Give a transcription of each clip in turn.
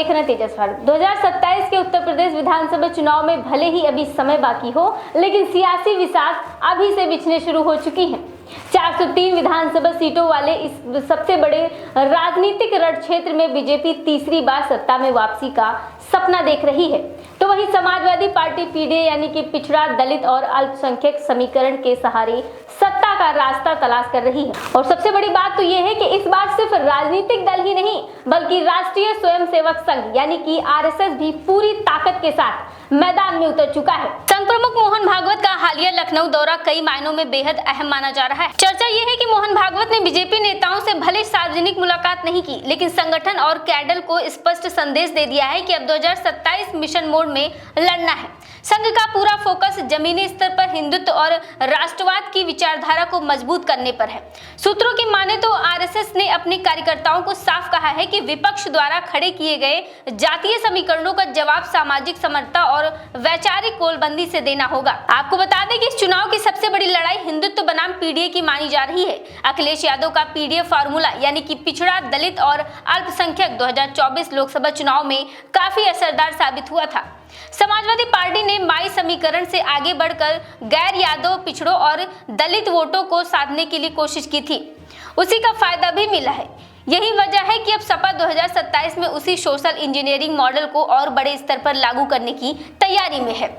देख रहे हैं तेजस भारत। 2027 के उत्तर प्रदेश विधानसभा चुनाव में भले ही अभी समय बाकी हो, लेकिन सियासी विसात अभी से बिछने शुरू हो चुकी हैं। 403 विधानसभा सीटों वाले इस सबसे बड़े राजनीतिक रण क्षेत्र में बीजेपी तीसरी बार सत्ता में वापसी का सपना देख रही है, तो वहीं समाजवादी पार्टी पीडीए यानी कि पिछड़ा, दलित और अल्पसंख्यक समीकरण के सहारे सत्ता का रास्ता तलाश कर रही है। और सबसे बड़ी बात तो यह है कि इस बार सिर्फ राजनीतिक दल ही नहीं, बल्कि राष्ट्रीय स्वयंसेवक संघ यानी कि आरएसएस भी पूरी ताकत के साथ मैदान में उतर चुका है। संघ प्रमुख मोहन भागवत का हालिया लखनऊ दौरा कई मायनों में बेहद अहम माना जा रहा है। चर्चा यह है कि मोहन भागवत ने बीजेपी नेताओं से भले सार्वजनिक मुलाकात नहीं की, लेकिन संगठन और कैडर को स्पष्ट संदेश दे दिया है कि अब 2027 मिशन मोड में लड़ना है। संघ का पूरा फोकस जमीनी स्तर पर हिंदुत्व और राष्ट्रवाद की विचारधारा को मजबूत करने पर है। सूत्रों की माने तो आरएसएस ने अपने कार्यकर्ताओं को साफ कहा है कि विपक्ष द्वारा खड़े किए गए जातीय समीकरणों का जवाब सामाजिक समरसता और वैचारिक गोलबंदी से देना होगा। आपको बता दें कि इस चुनाव की सबसे बड़ी लड़ाई हिंदुत्व बनाम पीडीए की मानी जा रही है। अखिलेश यादव का पीडीए फार्मूला यानी कि पिछड़ा, दलित और अल्पसंख्यक 2024 लोकसभा चुनाव में काफी असरदार साबित हुआ था। समाजवादी पार्टी ने माई समीकरण से आगे बढ़कर गैर यादव, पिछड़ों और दलित वोटों को साधने के लिए कोशिश की थी। उसी का फायदा भी मिला है। यही वजह है कि अब सपा 2027 में उसी सोशल इंजीनियरिंग मॉडल को और बड़े स्तर पर लागू करने की तैयारी में है।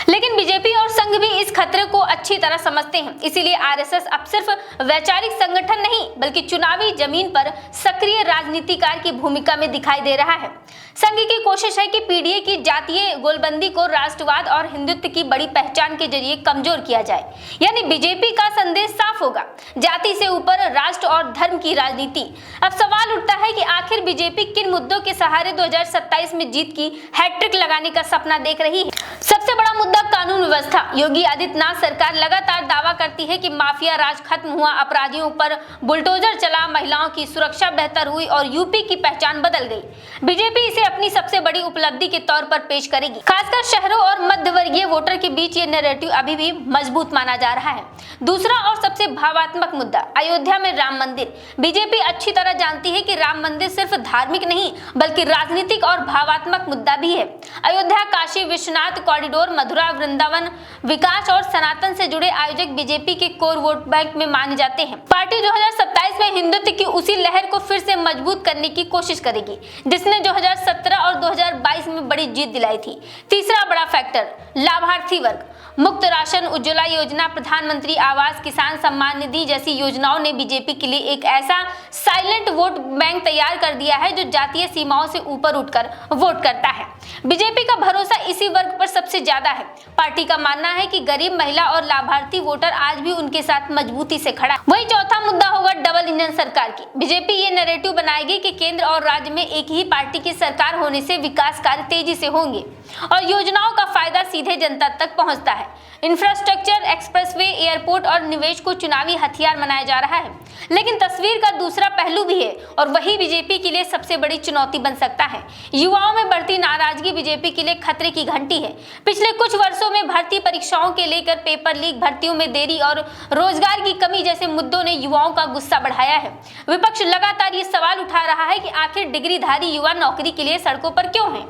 लेकिन बीजेपी और संघ भी इस खतरे को अच्छी तरह समझते हैं। इसीलिए आरएसएस अब सिर्फ वैचारिक संगठन नहीं, बल्कि चुनावी जमीन पर सक्रिय राजनीतिकार की भूमिका में दिखाई दे रहा है। संघ की कोशिश है कि पीडीए की जातीय गोलबंदी को राष्ट्रवाद और हिंदुत्व की बड़ी पहचान के जरिए कमजोर किया जाए। यानी बीजेपी का संदेश साफ होगा, जाति से ऊपर राष्ट्र और धर्म की राजनीति। अब सवाल उठता है कि आखिर बीजेपी किन मुद्दों के सहारे 2027 में जीत की हैट्रिक लगाने का सपना देख रही है। सबसे बड़ा मुद्दा कानून व्यवस्था। योगी आदित्यनाथ सरकार लगातार दावा करती है कि माफिया राज खत्म हुआ, अपराधियों पर बुलडोजर चला, महिलाओं की सुरक्षा बेहतर हुई और यूपी की पहचान बदल गई। बीजेपी इसे अपनी सबसे बड़ी उपलब्धि के तौर पर पेश करेगी। खासकर शहरों और मध्यवर्गीय वोटर के बीच ये नैरेटिव अभी भी मजबूत माना जा रहा है। दूसरा और सबसे भावात्मक मुद्दा, अयोध्या में राम मंदिर। बीजेपी अच्छी तरह जानती है कि राम मंदिर सिर्फ धार्मिक नहीं, बल्कि राजनीतिक और भावात्मक मुद्दा भी है। अयोध्या, काशी विश्वनाथ कॉरिडोर, मथुरा वृंदावन विकास और सनातन से जुड़े आयोजक बीजेपी के कोर वोट बैंक में माने जाते हैं। पार्टी 2027 में हिंदुत्व की उसी लहर को फिर से मजबूत करने की कोशिश करेगी, जिसने 2017 और 2022 में बड़ी जीत दिलाई थी। तीसरा बड़ा फैक्टर, लाभार्थी वर्ग। मुफ्त राशन, उज्ज्वला योजना, प्रधानमंत्री आवास, किसान सम्मान निधि जैसी योजनाओं ने बीजेपी के लिए एक ऐसा साइलेंट वोट बैंक तैयार कर दिया है जो जातीय सीमाओं से ऊपर उठकर वोट करता है। बीजेपी का भरोसा इसी वर्ग पर सबसे ज्यादा है। पार्टी का मानना है कि गरीब, महिला और लाभार्थी वोटर आज भी उनके साथ मजबूती से खड़ा। वही चौथा मुद्दा होगा डबल इंजन सरकार की। बीजेपी ये नैरेटिव बनाएगी कि केंद्र और राज्य में एक ही पार्टी की सरकार होने से विकास कार्य तेजी से होंगे और योजनाओं का फायदा सीधे जनता तक पहुंचता है। इंफ्रास्ट्रक्चर, एक्सप्रेसवे, एयरपोर्ट और निवेश को चुनावी हथियार बनाया जा रहा है। लेकिन तस्वीर का दूसरा पहलू भी है और वही बीजेपी के लिए सबसे बड़ी चुनौती बन सकता है। युवाओं में बढ़ती नाराजगी बीजेपी के लिए खतरे की घंटी है। पिछले कुछ वर्षों में भर्ती परीक्षाओं के लेकर पेपर लीक, भर्तियों में देरी और रोजगार की कमी जैसे मुद्दों ने युवाओं का गुस्सा बढ़ाया है। विपक्ष लगातार ये सवाल उठा रहा है कि आखिर डिग्रीधारी युवा नौकरी के लिए सड़कों पर क्यों हैं।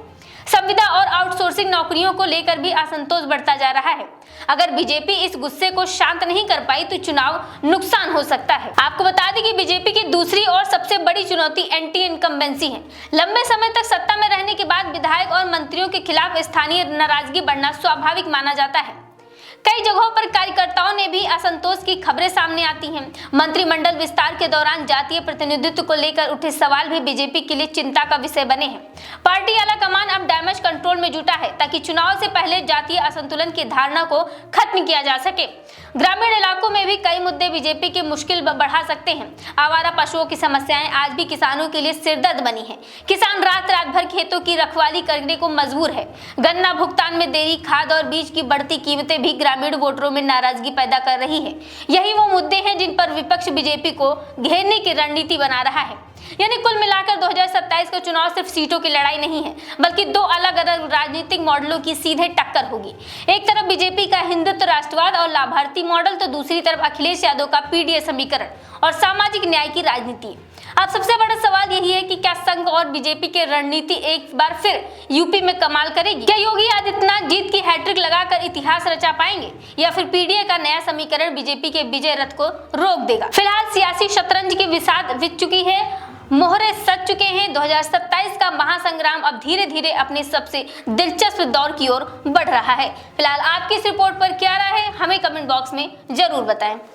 संविदा और आउटसोर्सिंग नौकरियों को लेकर भी असंतोष बढ़ता जा रहा है। अगर बीजेपी इस गुस्से को शांत नहीं कर पाई तो चुनाव नुकसान हो सकता है। आपको बता दें कि बीजेपी की दूसरी और सबसे बड़ी चुनौती एंटी इनकम्बेंसी है। लंबे समय तक सत्ता में रहने के बाद विधायक और मंत्रियों के खिलाफ स्थानीय नाराजगी बढ़ना स्वाभाविक माना जाता है। कई जगहों पर कार्यकर्ताओं ने भी असंतोष की खबरें सामने आती हैं। मंत्रिमंडल विस्तार के दौरान जातीय प्रतिनिधित्व को लेकर उठे सवाल भी बीजेपी के लिए चिंता का विषय बने हैं। पार्टी आलाकमान अब डैमेज कंट्रोल में जुटा है ताकि चुनाव से पहले जातीय असंतुलन की धारणा को खत्म किया जा सके। ग्रामीण इलाकों में भी कई मुद्दे बीजेपी की मुश्किल बढ़ा सकते हैं। आवारा पशुओं की समस्याएं आज भी किसानों के लिए सिरदर्द बनी है। किसान रात रात भर खेतों की रखवाली करने को मजबूर है। गन्ना भुगतान में देरी, खाद और बीज की बढ़ती कीमतें भी ग्रामीण वोटरों में नाराजगी पैदा कर रही है। यही वो मुद्दे हैं जिन पर विपक्ष बीजेपी को घेरने की रणनीति बना रहा है। यानी कुल मिलाकर 2027 का चुनाव सिर्फ सीटों की लड़ाई नहीं है, बल्कि दो अलग अलग राजनीतिक मॉडलों की सीधे टक्कर होगी। एक तरफ बीजेपी का हिंदुत्व, राष्ट्रवाद और लाभार्थी मॉडल, तो दूसरी तरफ अखिलेश यादव का पीडीए समीकरण और सामाजिक न्याय की राजनीति। अब सबसे बड़ा सवाल यही है कि क्या संघ और बीजेपी की रणनीति एक बार फिर यूपी में कमाल करेगी? क्या योगी आदित्यनाथ जीत की हैट्रिक लगाकर इतिहास रचा पाएंगे या फिर पीडीए का नया समीकरण बीजेपी के विजय रथ को रोक देगा? फिलहाल सियासी शतरंज की विसात बीत चुकी है, मोहरे सज चुके हैं। 2027 का महासंग्राम अब धीरे धीरे अपने सबसे दिलचस्प दौर की ओर बढ़ रहा है। फिलहाल आपकी इस रिपोर्ट पर क्या राय है, हमें कमेंट बॉक्स में जरूर बताएं।